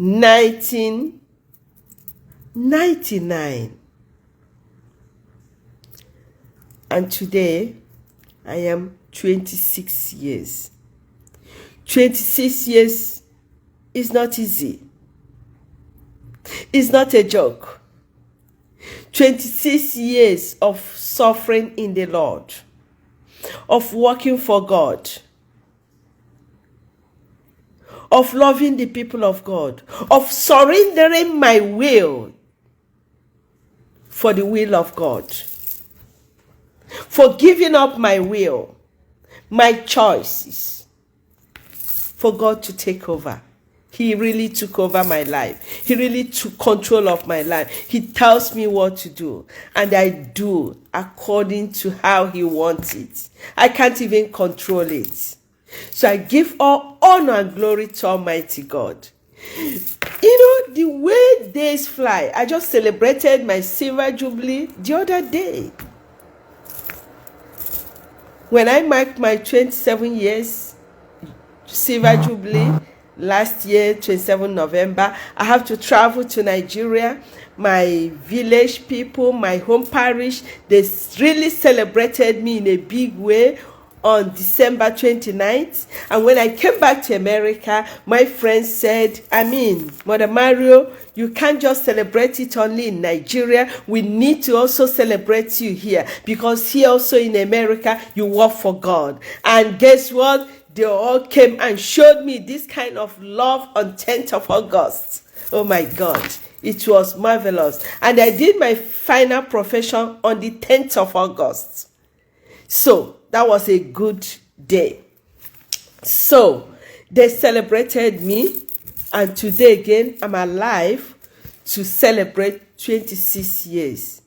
1999. And today, I am 26 years. 26 years is not easy. It's not a joke. 26 years of suffering in the Lord, of working for God, of loving the people of God, of surrendering my will for the will of God, for giving up my will, my choices, for God to take over. He really took over my life. He really took control of my life. He tells me what to do, and I do according to how he wants it. I can't even control it. So I give all honor and glory to Almighty God. You know, the way days fly, I just celebrated my silver jubilee the other day. When I marked my 27 years silver jubilee, last year, 27 November, I have to travel to Nigeria. My village people, my home parish, they really celebrated me in a big way on December 29th. And when I came back to America, my friends said, Mother Mario, you can't just celebrate it only in Nigeria. We need to also celebrate you here, because here also in America, you work for God. And guess what? They all came and showed me this kind of love on 10th of August. Oh my God, it was marvelous. And I did my final profession on the 10th of August. So that was a good day. So they celebrated me, and today again, I'm alive to celebrate 26 years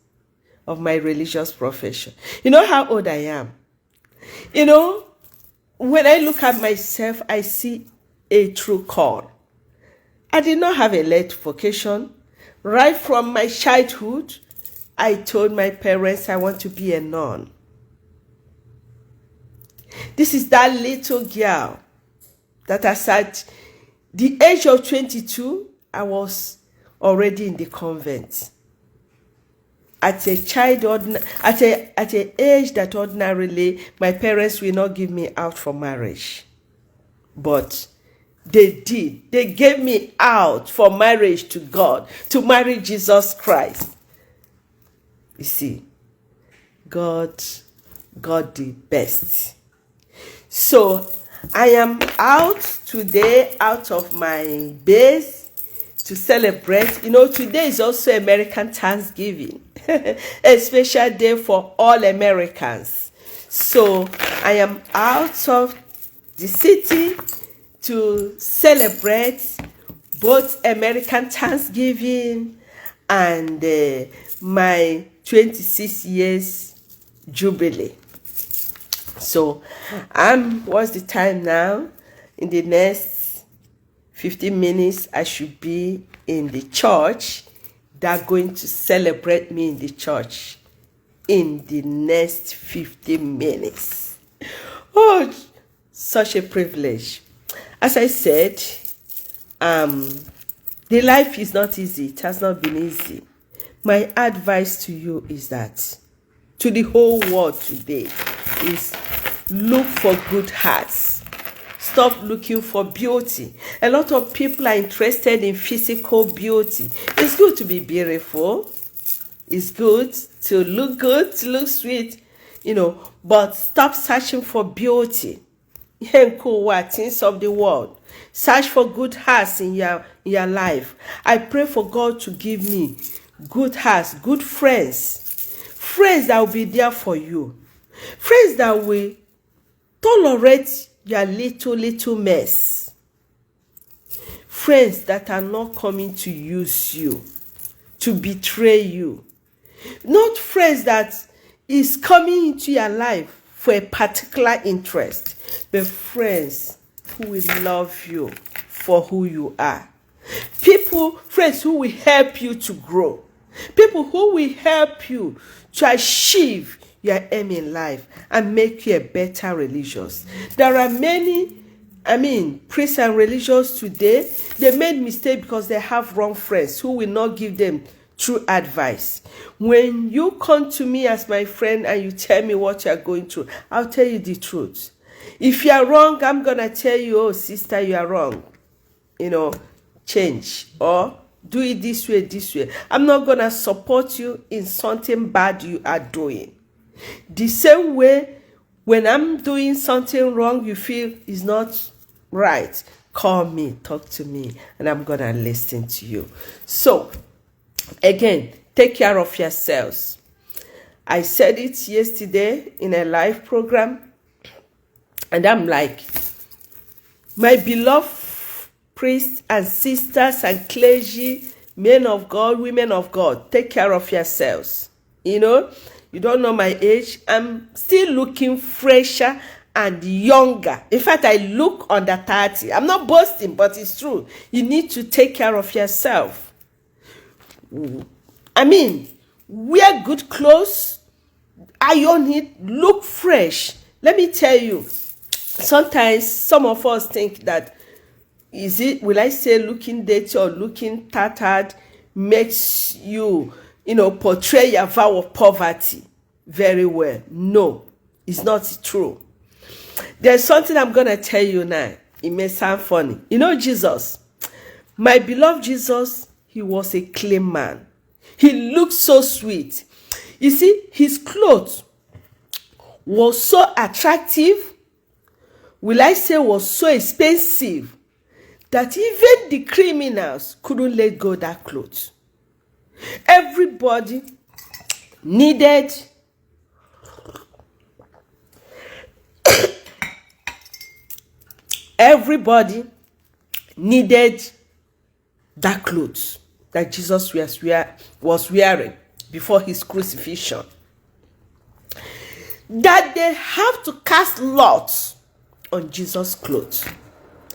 of my religious profession. You know how old I am? You know, when I look at myself, I see a true call. I did not have a late vocation. Right from my childhood, I told my parents I want to be a nun. This is that little girl that at the age of 22, I was already in the convent. At an age that ordinarily my parents will not give me out for marriage. But they did. They gave me out for marriage to God, to marry Jesus Christ. You see, God the best. So I am out today, out of my base, to celebrate. You know, today is also American Thanksgiving, a special day for all Americans. So I am out of the city to celebrate both American Thanksgiving and my 26 years jubilee. So what's the time now? In the next 15 minutes, I should be in the church. They're going to celebrate me in the church in the next 15 minutes. Oh, such a privilege. As I said, the life is not easy. It has not been easy. My advice to you is that, to the whole world today, is look for good hearts. Stop looking for beauty. A lot of people are interested in physical beauty. It's good to be beautiful. It's good to look good, to look sweet, but stop searching for beauty. Things of the world. Search for good hearts in your life. I pray for God to give me good hearts, good friends. Friends that will be there for you. Friends that will tolerate your little mess. Friends that are not coming to use you, to betray you. Not friends that is coming into your life for a particular interest, but friends who will love you for who you are. Friends who will help you to grow. People who will help you to achieve your aim in life and make you a better religious. There are many priests and religious today, they made mistake because they have wrong friends who will not give them true advice. When you come to me as my friend and you tell me what you are going through, I'll tell you the truth. If you are wrong, I'm going to tell you, oh, sister, you are wrong. Change or do it this way, this way. I'm not going to support you in something bad you are doing. The same way, when I'm doing something wrong, you feel is not right, call me, talk to me, and I'm going to listen to you. So, again, take care of yourselves. I said it yesterday in a live program, and I'm like, my beloved priests and sisters and clergy, men of God, women of God, take care of yourselves. You don't know my age. I'm still looking fresher and younger. In fact, I look under 30. I'm not boasting, but it's true. You need to take care of yourself. Wear good clothes, iron it, look fresh. Let me tell you, sometimes some of us think that, will I say looking dirty or looking tattered makes you, portray your vow of poverty very well. No, it's not true. There's something I'm going to tell you now. It may sound funny. Jesus, my beloved Jesus, he was a clean man. He looked so sweet. You see, his clothes was so attractive, will I say was so expensive, that even the criminals couldn't let go of that clothes. Everybody needed that clothes that Jesus was wearing before his crucifixion. That they have to cast lots on Jesus' clothes.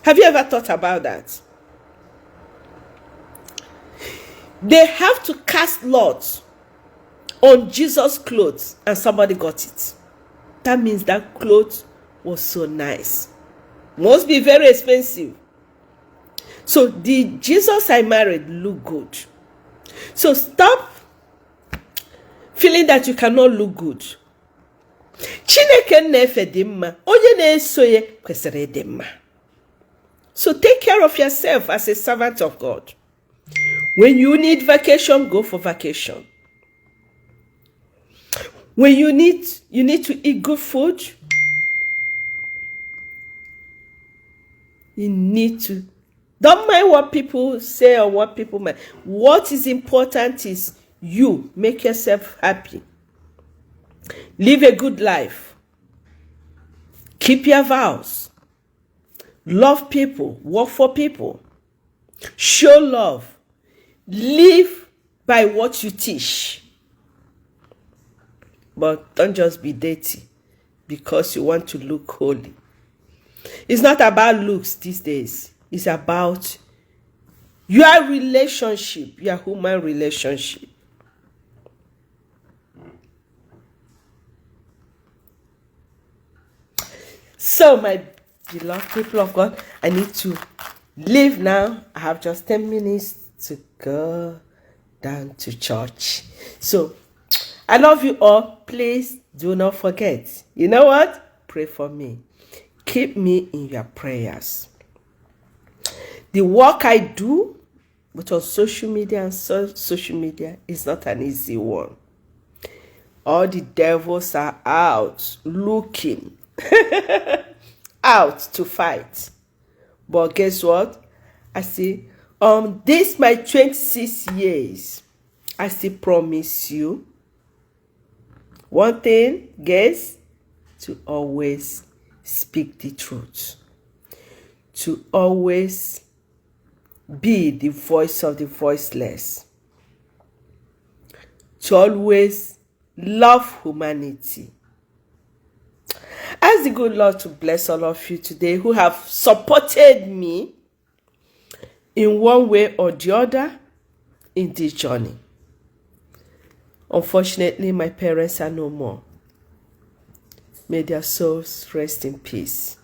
Have you ever thought about that? They have to cast lots on Jesus' clothes, and somebody got it. That means that clothes was so nice. Must be very expensive. So the Jesus I married look good. So stop feeling that you cannot look good. Chineke nefe dimma, onye na-eso ye kwesịrị dimma. So take care of yourself as a servant of God. When you need vacation, go for vacation. When you need to eat good food, you need to. Don't mind what people say or what people mind. What is important is you make yourself happy. Live a good life. Keep your vows. Love people. Work for people. Show love. Live by what you teach. But don't just be dirty because you want to look holy. It's not about looks these days. It's about your relationship, your human relationship. So, my beloved people of God, I need to leave now. I have just 10 minutes to go down to church. So, I love you all. Please do not forget. You know what? Pray for me. Keep me in your prayers. The work I do, but on social media and social media, is not an easy one. All the devils are out looking out to fight. But guess what? I see, this my 26 years, I still promise you one thing, guys, to always speak the truth. To always be the voice of the voiceless. To always love humanity. Ask the good Lord to bless all of you today who have supported me in one way or the other in this journey. Unfortunately, my parents are no more. May their souls rest in peace.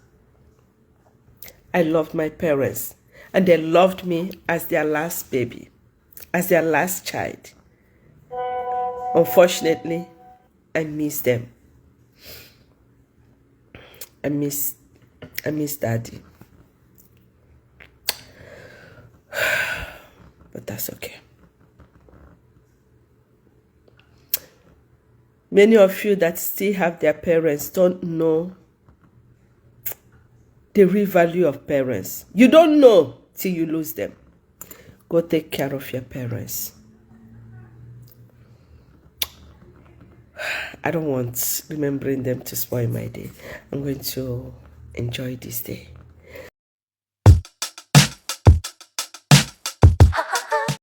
I loved my parents, and they loved me as their last baby, as their last child. Unfortunately, I miss them. I miss Daddy. But that's okay. Many of you that still have their parents don't know the real value of parents. You don't know till you lose them. Go take care of your parents. I don't want remembering them to spoil my day. I'm going to enjoy this day.